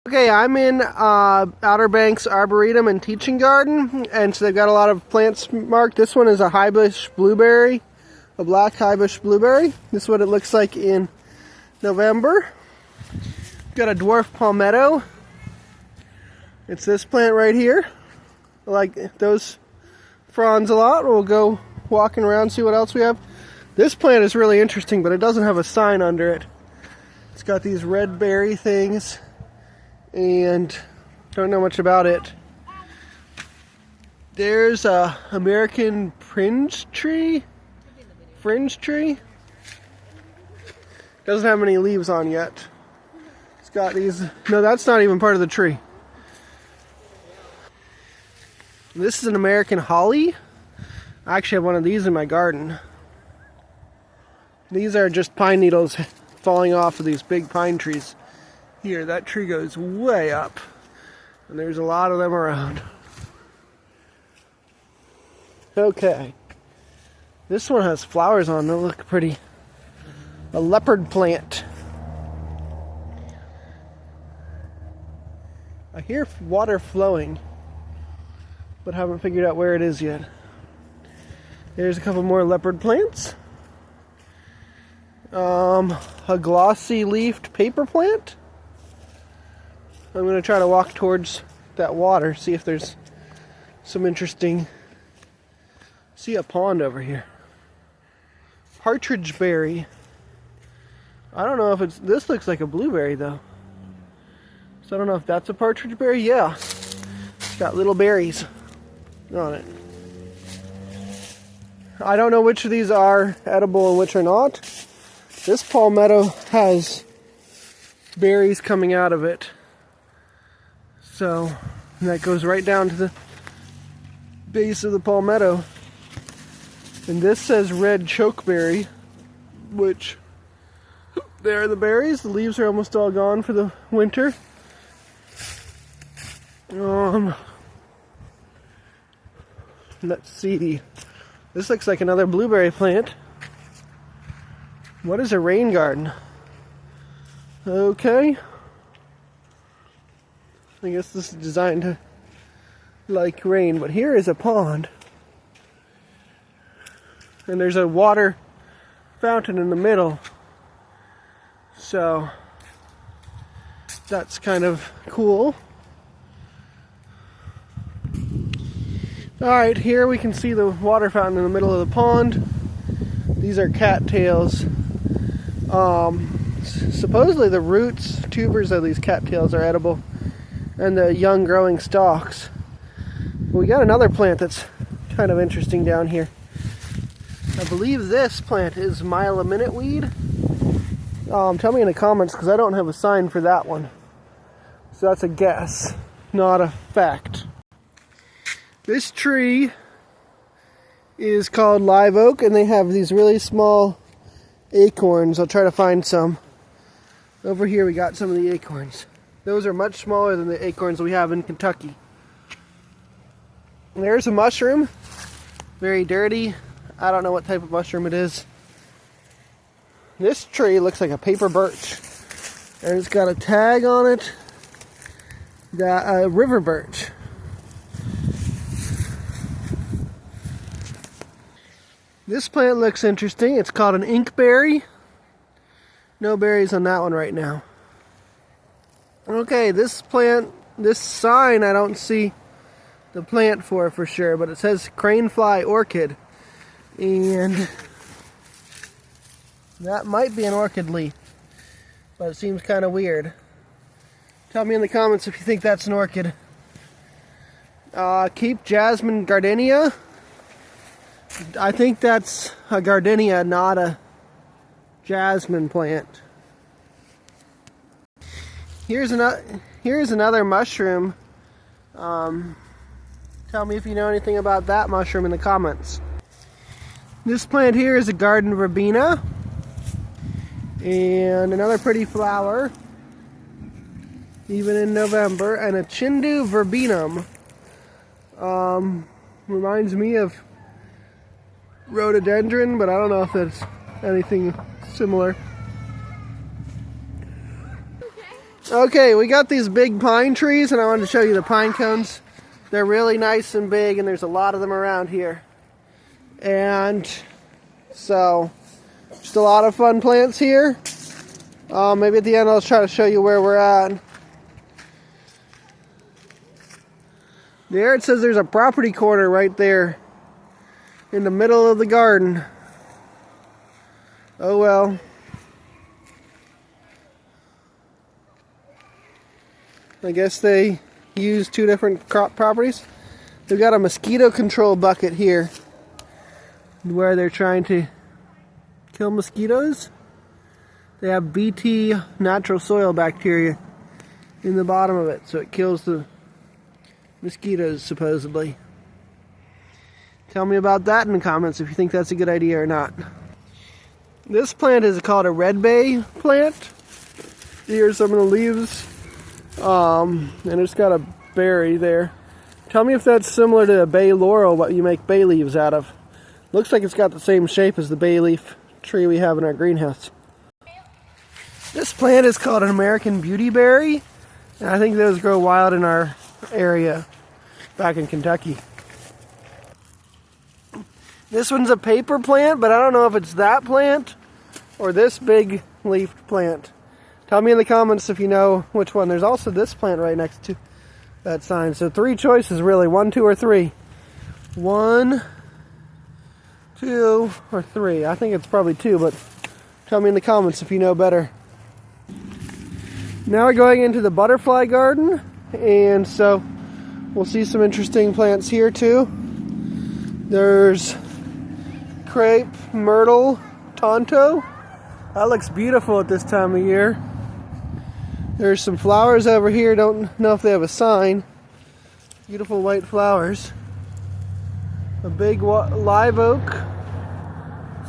Okay, I'm in Outer Banks Arboretum and Teaching Garden, and so they've got a lot of plants marked. This one is a highbush blueberry, a black highbush blueberry. This is what it looks like in November. Got a dwarf palmetto. It's this plant right here. I like those fronds a lot. We'll go walking around, see what else we have. This plant is really interesting, but it doesn't have a sign under it. It's got these red berry things, and don't know much about it. There's a American fringe tree. Doesn't have any leaves on yet. It's got these. No, that's not even part of the tree. This is an American holly. I actually have one of these in my garden. These are just pine needles falling off of these big pine trees. Here, that tree goes way up, and there's a lot of them around. Okay, this one has flowers on them. They look pretty. A leopard plant. I hear water flowing, but haven't figured out where it is yet. There's a couple more leopard plants. A glossy leafed paper plant. I'm going to try to walk towards that water, see if there's some interesting... See a pond over here. Partridge berry. I don't know if it's... This looks like a blueberry though. So I don't know if that's a partridge berry. Yeah. It's got little berries on it. I don't know which of these are edible and which are not. This palmetto has berries coming out of it. So that goes right down to the base of the palmetto. And this says red chokeberry, which there are the berries. The leaves are almost all gone for the winter. Let's see. This looks like another blueberry plant. What is a rain garden? Okay. I guess this is designed to like rain, but here is a pond. And there's a water fountain in the middle. So that's kind of cool. Alright, here we can see the water fountain in the middle of the pond. These are cattails. Supposedly the roots, tubers of these cattails are edible, and the young growing stalks. But we got another plant that's kind of interesting down here. I believe this plant is mile-a-minute weed. Tell me in the comments, because I don't have a sign for that one. So that's a guess, not a fact. This tree is called live oak, and they have these really small acorns. I'll try to find some. Over here we got some of the acorns. Those are much smaller than the acorns we have in Kentucky. There's a mushroom. Very dirty. I don't know what type of mushroom it is. This tree looks like a paper birch. And it's got a tag on it. Got a river birch. This plant looks interesting. It's called an inkberry. No berries on that one right now. Okay, this plant, this sign, I don't see the plant for sure, but it says cranefly orchid. And that might be an orchid leaf, but it seems kind of weird. Tell me in the comments if you think that's an orchid. Keep jasmine gardenia. I think that's a gardenia, not a jasmine plant. Here's another mushroom. Tell me if you know anything about that mushroom in the comments. This plant here is a garden verbena. And another pretty flower, even in November, and a Chindu verbenum. Reminds me of rhododendron, but I don't know if it's anything similar. Okay, we got these big pine trees, and I wanted to show you the pine cones. They're really nice and big, and there's a lot of them around here. And so, just a lot of fun plants here. Maybe at the end I'll try to show you where we're at. There it says there's a property corner right there in the middle of the garden. Oh well. I guess they use two different crop properties. They've got a mosquito control bucket here where they're trying to kill mosquitoes. They have BT natural soil bacteria in the bottom of it, so it kills the mosquitoes supposedly. Tell me about that in the comments if you think that's a good idea or not. This plant is called a red bay plant. Here's some of the leaves. And it's got a berry there. Tell me if that's similar to a bay laurel, what you make bay leaves out of. Looks like it's got the same shape as the bay leaf tree we have in our greenhouse. This plant is called an American beautyberry, and I think those grow wild in our area back in Kentucky. This one's a paper plant, but I don't know if it's that plant or this big leafed plant. Tell me in the comments if you know which one. There's also this plant right next to that sign. So 3 choices really, 1, 2, or 3. 1, 2, or 3. I think it's probably 2, but tell me in the comments if you know better. Now we're going into the butterfly garden, and so we'll see some interesting plants here too. There's crepe, myrtle, tonto. That looks beautiful at this time of year. There's some flowers over here. Don't know if they have a sign. Beautiful white flowers. A big live oak.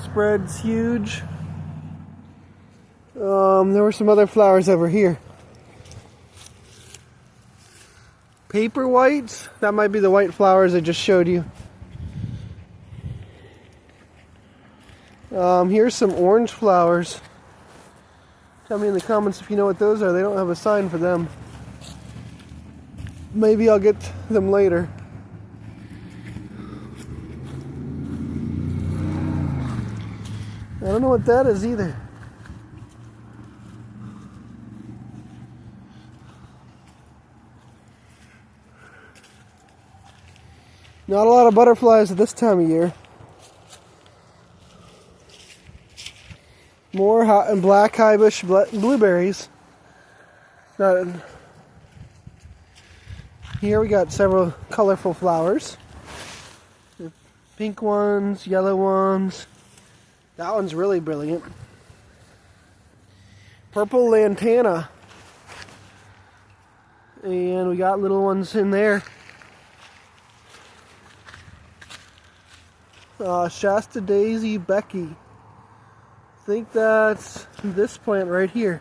Spreads huge. There were some other flowers over here. Paper whites. That might be the white flowers I just showed you. Here's some orange flowers. Tell me in the comments if you know what those are. They don't have a sign for them. Maybe I'll get them later. I don't know what that is either. Not a lot of butterflies at this time of year. More hot and black highbush blueberries. Here we got several colorful flowers. Pink ones, yellow ones. That one's really brilliant. Purple lantana. And we got little ones in there. Shasta Daisy Becky. I think that's this plant right here.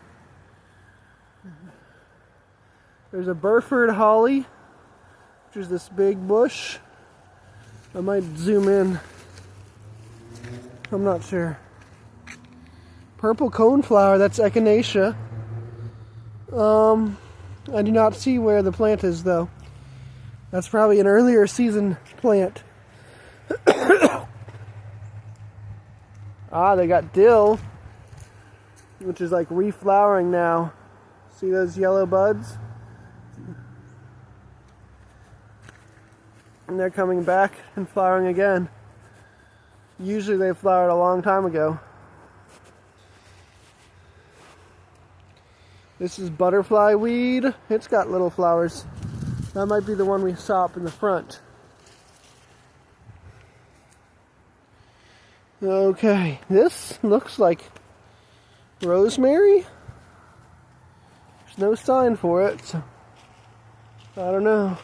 There's a Burford holly, which is this big bush. I might zoom in. I'm not sure. Purple coneflower, that's echinacea. I do not see where the plant is though. That's probably an earlier season plant. They got dill, which is like reflowering now. See those yellow buds? And they're coming back and flowering again. Usually they flowered a long time ago. This is butterfly weed. It's got little flowers. That might be the one we saw up in the front. Okay, this looks like rosemary. There's no sign for it, so I don't know.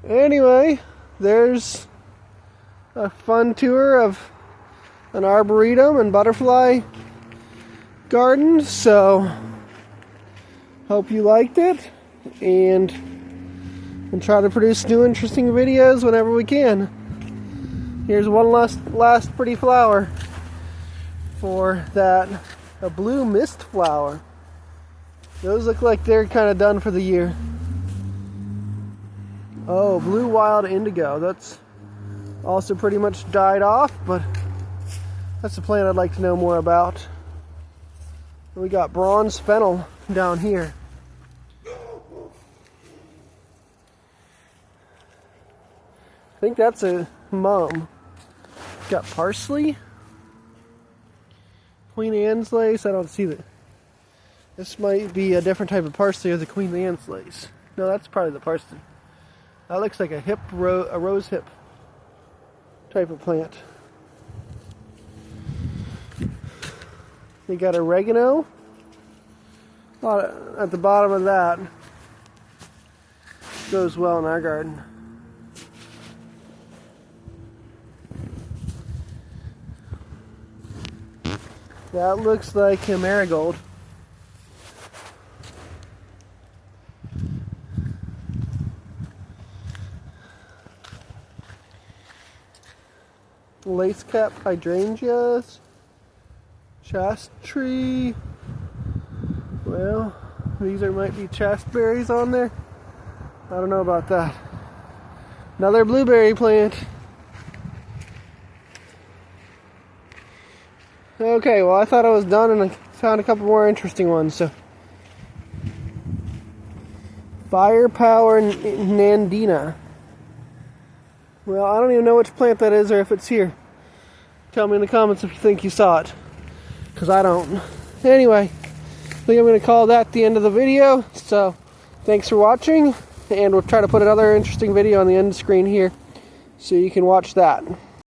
Anyway, there's a fun tour of an arboretum and butterfly garden, so hope you liked it, and and try to produce new interesting videos whenever we can. Here's one last pretty flower for that, a blue mist flower. Those look like they're kind of done for the year. Oh, blue wild indigo. That's also pretty much died off, but that's a plant I'd like to know more about. We got bronze fennel down here. I think that's a mum. Got parsley. Queen Anne's lace. I don't see that. This might be a different type of parsley or the Queen Anne's lace. No, that's probably the parsley. That looks like a rose hip type of plant. You got oregano at the bottom of that. Goes well in our garden. That looks like a marigold. Lace cap hydrangeas. Chast tree. Well, these might be chastberries on there. I don't know about that. Another blueberry plant. Okay, well I thought I was done and I found a couple more interesting ones. So, firepower nandina. Well, I don't even know which plant that is or if it's here. Tell me in the comments if you think you saw it, because I don't. Anyway, I think I'm going to call that the end of the video. So, thanks for watching, and we'll try to put another interesting video on the end screen here so you can watch that.